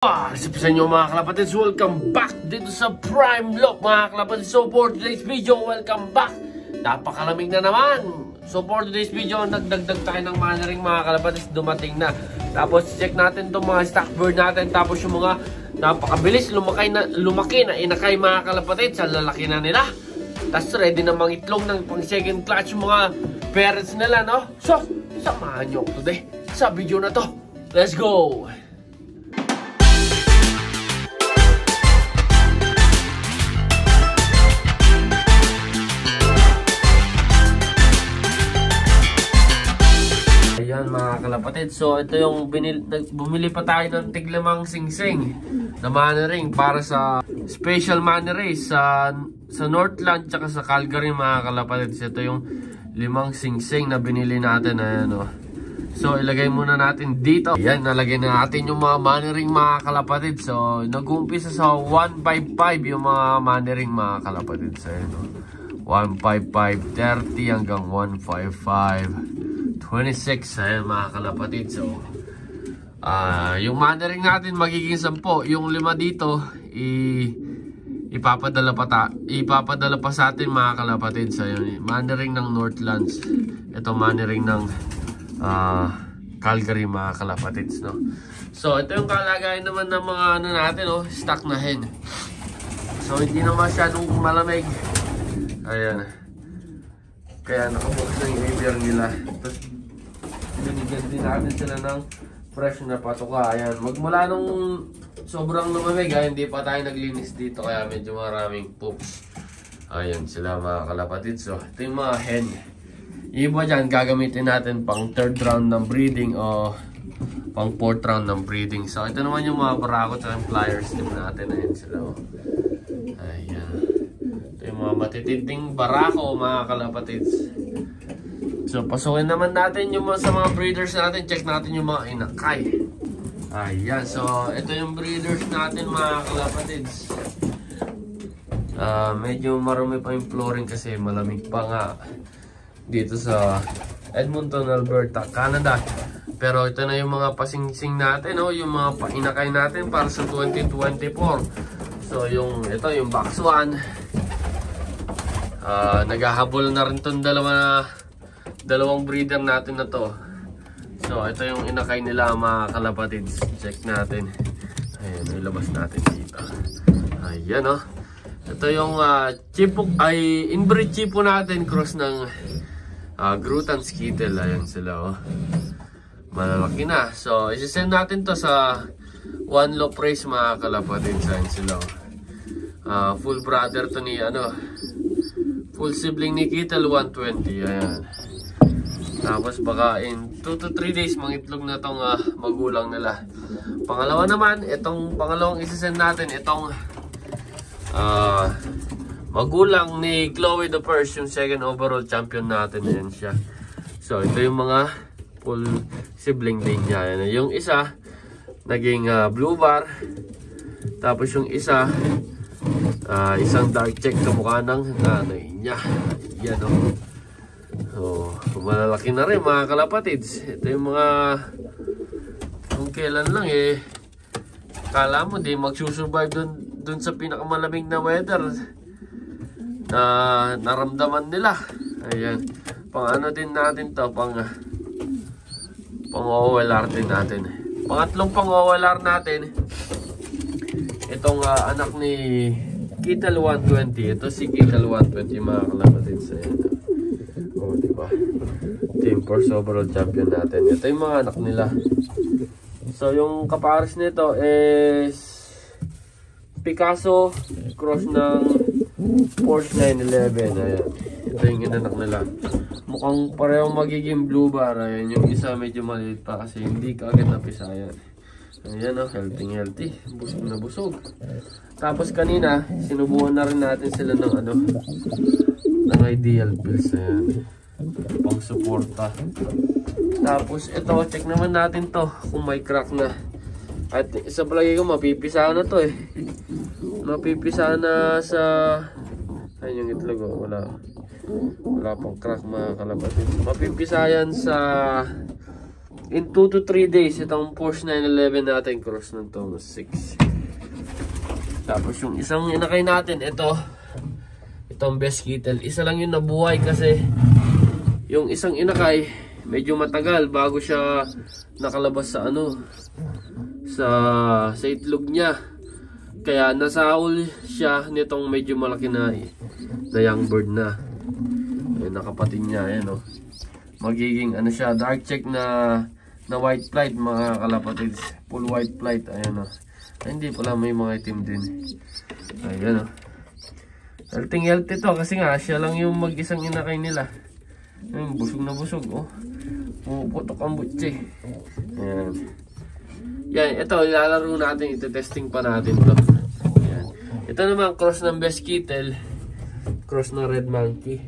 Sa inyo mga kalapatids, welcome back dito sa Prime Lock mga kalapatids. So for today's video, welcome back. Napakalamig na naman. So for today's video, nagdagdag tayo ng mannering mga kalapatids, dumating na. Tapos check natin itong mga stock bird natin. Tapos yung mga napakabilis lumaki na inakay mga kalapatids, sa lalaki na nila. Tapos ready na mga itlog ng pang second clutch yung mga parents nila, no? So, samahan nyo today sa video na to. Let's go! Ayan mga kalapatid, so ito yung bumili pa tayo ng tiglamang singsing na mannering para sa special mannery sa Northland tsaka sa Calgary mga kalapatid. So, ito yung 5 singsing na binili natin. Ayan, oh. So ilagay muna natin dito. Ayan, nalagay na natin yung mga mannering mga kalapatid. So nag-uumpisa sa 155 yung mga mannering mga kalapatid. So ayan, oh. 155, 30 hanggang 155 26, ayan mga kalapatid. So yung mannering natin magiging 10. Yung 5 dito ipapadala pa sa atin mga kalapatid. So yun, mannering ng Northlands. Ito mannering ng Calgary mga kalapatids, no? So ito yung kalagayan naman ng mga ano natin, oh, stock na hen. So hindi na masyadong malamig. Ayan, kaya nakabukas na yung beer nila. Tapos binigyan din natin sila ng fresh na patuka. Ayan, magmula nung sobrang lumamig, hindi pa tayo naglinis dito, kaya medyo maraming poops. Ayan sila mga kalapatid. So ito yung mga hen. Iba dyan, gagamitin natin pang 3rd round ng breeding o pang 4th round ng breeding. So ito naman yung mga barako at yung flyers din natin. Ayan sila, oh. Ayan, ito yung mga matitinding barako mga kalapatids. So pasukin naman natin yung sa mga breeders natin. Check natin yung mga inakay. Ayan, so ito yung breeders natin mga kalapatids. Medyo marumi pa yung flooring kasi malamig pa nga dito sa Edmonton, Alberta, Canada. Pero ito na yung mga pasingsing natin, oh, yung mga painakay natin para sa 2024. So ito yung box 1. Naghahabol na rin itong dalawang breeder natin na to. So ito yung inakay nila mga kalapatids. Check natin. Ayan, ilabas natin dito. Ayan, oh. Ito yung inbreed chipo natin, cross ng Grutan Skittle. Ayan sila, oh. Malalaki na. So isisend natin to sa one low price mga kalapatids. Ayan sila, oh. Full brother to ni full sibling ni Kittle, 120. Ayan. Tapos baka in 2 to 3 days mangitlog na tong magulang nila. Pangalawa naman, itong pangalawang isisend natin, itong magulang ni Chloe the First, yung 2nd overall champion natin. Ayan siya. So ito yung mga full sibling din niya. Ayan. Yung isa naging blue bar. Tapos yung isa isang dark check kamukha ng nanay niya. Yan, oh. So malalaki na rin mga kalapatids. Ito yung mga kung kailan lang kala mo di magsusurvive dun sa pinakamalamig na weather na naramdaman nila. Ayan, pang ano din natin to, pang OLR din natin. Pangatlong pang OLR natin, itong anak ni Kittle 120. Ito si Kittle 120 mga kalapatids. Ayan, oh, diba? Team Force overall champion natin. Ito yung mga anak nila. So yung kapares nito is Picasso cross ng Porsche 911. Ayan, ito yung inanak nila. Mukhang parehong magiging blue bar. Ayan, yung isa medyo maliit pa kasi hindi kaagad napisa. Ayan, ayan, oh, healthy. Busog na busog. Tapos kanina sinubuhan na rin natin sila ng ideal pills. Ayan, pang suporta. Tapos ito, check naman natin to kung may crack na. At sa palagi ko mapipisa na to Mapipisa na sa ayun yung itlog, oh. Wala pang crack mga kalapatid. Mapipisa yan sa in 2 to 3 days, itong Porsche 911 natin, cross ng Thomas 6. Tapos yung isang inakay natin, itong Best Kittel. Isa lang yung nabuhay kasi yung isang inakay, medyo matagal bago siya nakalabas sa sa itlog niya. Kaya nasahol siya nitong medyo malaki na young bird na. Ayun, nakapatid niya, ayan o. Magiging siya, dark check na white flight mga kalapatids. Full white flight, ayan o. Ay, hindi pala, may mga itim din. Ayan o. Healthy to kasi nga siya lang yung mag-isang inakay nila. Ayun, busog na busog oh. Puputok ang butse. Ayan. Yan, ito ilalaro natin, ito-testing pa natin to. Ayan. Ito naman cross ng Best Kittel, cross ng Red Monkey.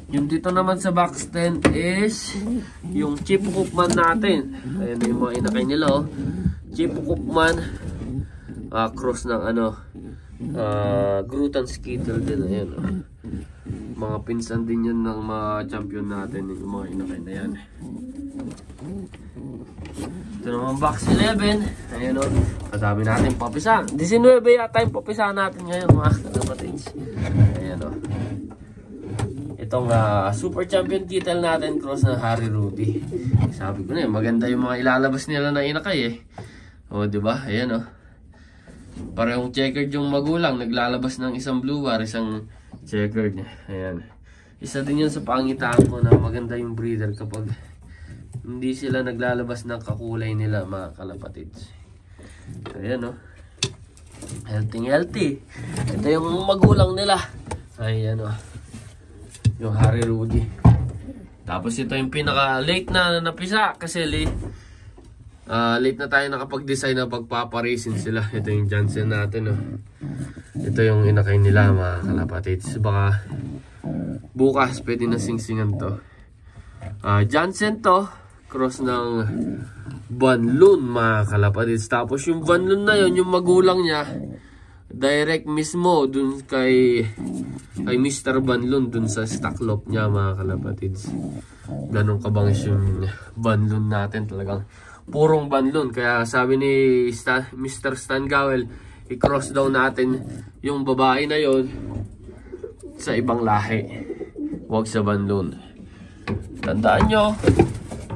Yung dito naman sa box 10 is yung Chip Cookman natin. Ayan yung mga inakay nila oh. Chip Cookman, cross ng Grutan Skittle din. Ayan oh. Mga pinsan din yan ng mga champion natin, yung mga inakay na yan. Ito naman box 11. Ayan o. Madami natin papisa. 19 yata yung papisa natin ngayon mga kalapatids. Ayan o. Itong Super Champion Kittel natin, cross na Harry Rudy. Sabi ko na maganda yung mga ilalabas nila na inakay eh. O diba? Ayan o. Parehong checkered yung magulang. Naglalabas ng isang blue bar, isang checkered. Ayan. Isa din yun sa pangitaan ko na maganda yung breeder kapag hindi sila naglalabas ng kakulay nila mga kalapatids. Ayan o. Healthy. Ito yung magulang nila. Ayan o. Yung Harry Rudy. Tapos ito yung pinaka late na napisa. Kasi late na tayo nakapag-design na pagpaparisin sila. Ito yung Jansen natin o. Ito yung inakay nila mga kalapatids. Baka bukas pwede na singsingan to. Jansen to, cross ng Banlun mga kalapatids. Tapos yung Banlun na yon, yung magulang niya, direct mismo dun kay Mr. Banlun dun sa stock lot niya mga kalapatids. Ganun kabangis yung Banlun natin, talagang purong Banlun. Kaya sabi ni Mr. Stan Gowell, i-cross daw natin yung babae na yon sa ibang lahi, wag sa Banlun. Tandaan nyo,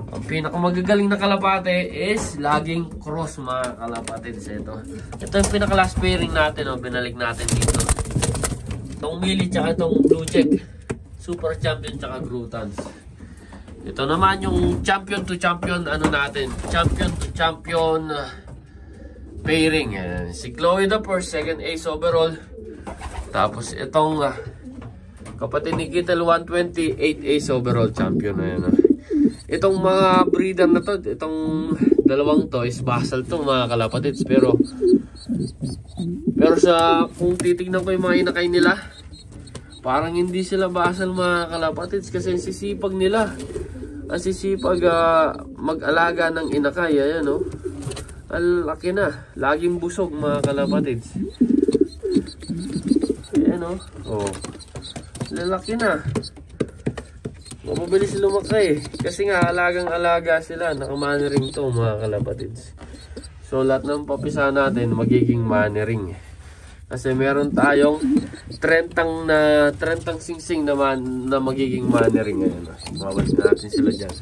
ang pinakamagagaling na kalapate is laging cross mga kalapatids. Ito yung pinaka last pairing natin o, binalik natin dito. Itong Mili tsaka itong Blue Check, Super Champion tsaka Grutans. Ito naman yung champion to champion natin, champion to champion pairing. Si Chloe the first, second ace overall. Tapos itong kapatid ni Kittel 120, 8 ace overall champion. Ayan. Itong mga breeder na to, itong dalawang to is basal to mga kalapatids. Pero sa kung titignan ko yung mga inakay nila, parang hindi sila basal mga kalapatids kasi ang sisipag nila. Ang sisipag mag-alaga ng inakay. Ayan o. Ang laki na. Laging busog mga kalapatids. Ayan o. Oh. Lalaki na. Mabilis lumaki kasi nga alagang-alaga sila. Naka-mannering to mga kalapatids. So lahat ng papisa natin magiging mannering. Kasi meron tayong 30 singsing naman na magiging mannering ngayon. Mabalik natin sila dyan.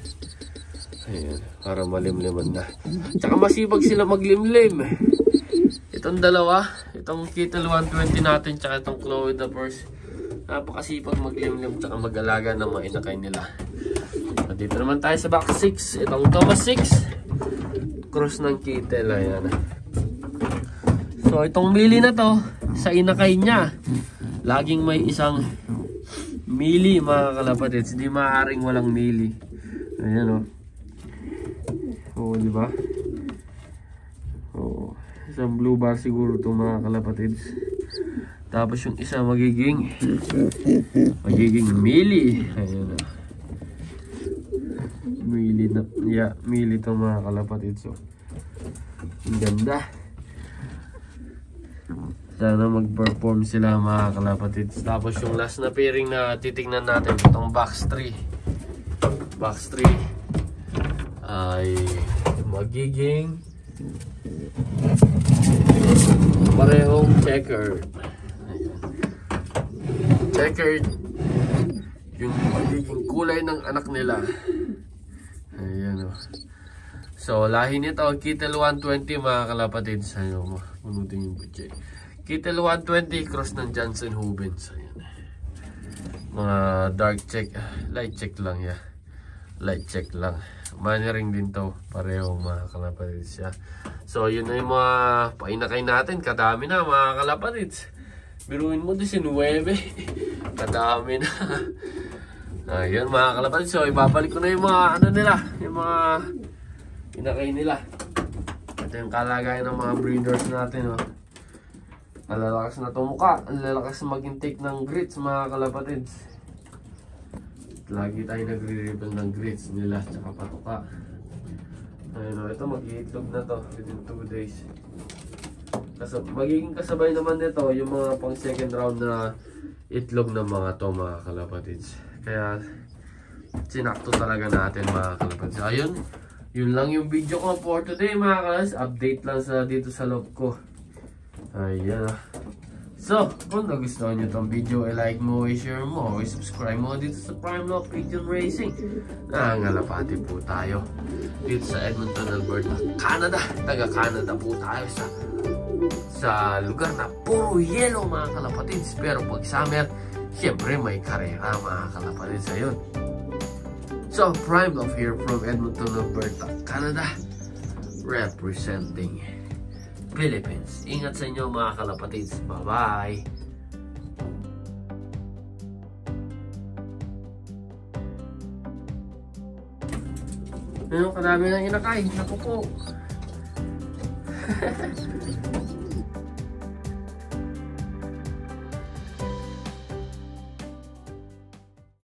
Ayan, para malimliman na. Tsaka masipag sila maglimlim. Itong dalawa, itong Kittel 120 natin, tsaka itong Chloe the first, napakasipag maglimlim tsaka mag-alaga ng mga inakay nila. At dito naman tayo sa box 6. Itong Thomas 6, cross ng Kittel. Ayan. So itong Mili na to, sa inakay niya, laging may isang Mili mga kalapatids. Hindi maaaring walang Mili. Ayan o. Oo, diba? Oo. Isang blue bar siguro itong mga kalapatids. Tapos yung isa magiging Mili. Ayan o. Mili na. Yeah, Mili itong mga kalapatids. So, ang ganda. Sana mag-perform sila mga kalapatids. Tapos yung last na pairing na titignan natin, itong box 3. Box 3. ay magiging parehong checkered. Ayan. Checkered yung magiging kulay ng anak nila. Ayan o. So lahi nito Kittel 120 mga kalapatid. Ayan, punutin yung budget. Kittel 120 cross ng Johnson Hubens. Ayan. Mga dark check, light check lang ya. Light check lang. Manering din to, parehong mga kalapatids siya. So yun na yung mga painakay natin. Kadami na mga kalapatids. Biruin mo 19. Kadami na. Ayun mga kalapatids. So ibabalik ko na yung mga ano nila, yung mga inakay nila. Ito yung kalagayan ng mga breeders natin. Oh. Malalakas na tumuka. Malalakas mag-intake ng grits mga kalapatids. Lagi tayo nagre-reveal ng grits nila tsaka patuka. Ayun o, ito mag-iitlog na to within 2 days. Magiging kasabay naman nito yung mga pang second round na itlog ng mga to mga kalapatids. Kaya sinakto talaga natin mga kalapatids. Ayun, yun lang yung video ko for today mga kalapatids. Update lang dito sa loob ko. Ayan. So, kung nagustuhan nyo itong video, like mo, share mo, subscribe mo dito sa Prime Lock Pigeon Racing. Nangangalapati po tayo dito sa Edmonton, Alberta, Canada. Taga-Canada po tayo sa lugar na puro yellow mga kalapatids. Pero pag summer, syempre may karera mga kalapatids. Ayun. So, Prime Lock here from Edmonton, Alberta, Canada, representing Philippines. Ingat sa inyo mga kalapatids. Bye-bye! Ano, kadami ng inakay. Naku po.